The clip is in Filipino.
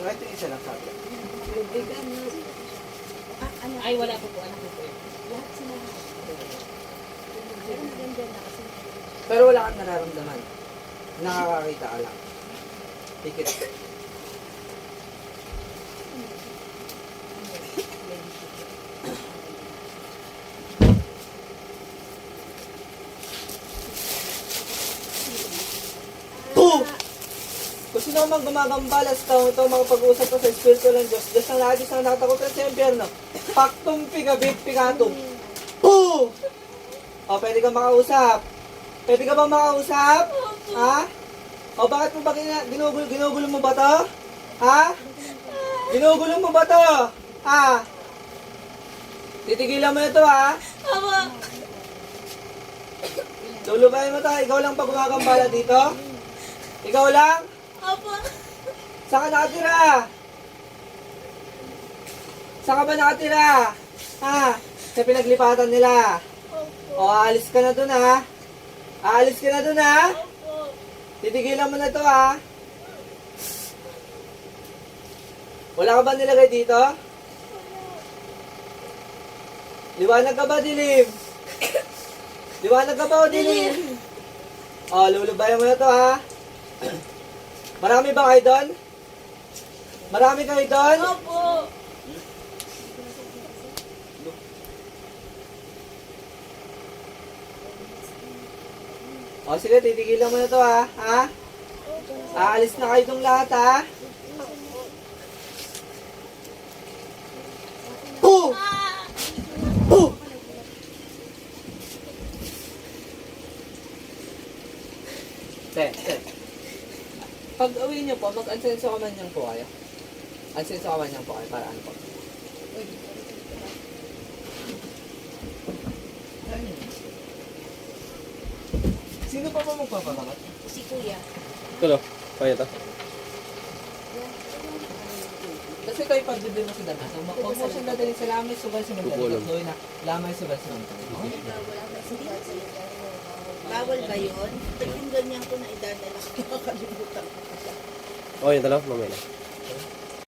Ito yung isa lang sabi. Lubrigan na. Ay, wala po po. Anak ko po. Lahat sila. Pero maganda na kasi. Pero wala kang nararamdaman. Nakakakita ka lang. Tikit. Kung sino mang gumagambalas ito makapag-usap ko sa Espiritu ng Diyos, Diyos ang lahat, Diyos ang natakotan sa impyerno. Paktum pigabit pigatum. Poo! O, pwede ka makausap. Pwede ka ba makausap? Ha? O, bakit mo ba ginugulo mo ba to? Ha? Ginugulo mo ba to? Ha? Titigilan mo na to, ha? Aba! Lulubayin mo to. Ikaw lang pa gumagambala dito? Ikaw lang? Apa! Saan ka nakatira? Saan ka ba nakatira? Ha? Sa pinaglipatan nila. O, aalis ka na dun, ha? Aalis ka na dun, ha? Titigilan mo na to, ha? Wala ka ba nilagay dito? Liwanag ka ba, dilim? Liwanag ka ba o dilim? O, lulubayan mo na to, ha? Marami ba kayo doon? Marami kayo doon? Opo! O sige, titigilan mo na to, ha? Ha? Aalis na kayo itong lahat, ha? Poo! Poo! Te. Pag uwi niyo po, mag-ansenso kamanyan po kayo. Ansenso kamanyan po kayo, para ano po? Sino pa ba magpapakangat? Si Kuya. Ito, kaya ito. Kasi kayo pagbibigay mo sa dana. So, huwag mo siyang dadalhin sa lamay, sugal sa mga Bubulong. dalawa na lamay, sugal sa mga Bawal ba yun? Pag yung ganyan ko na idadala, nakakalimutan ko pa siya. Oh, yan talaga, mamaya na.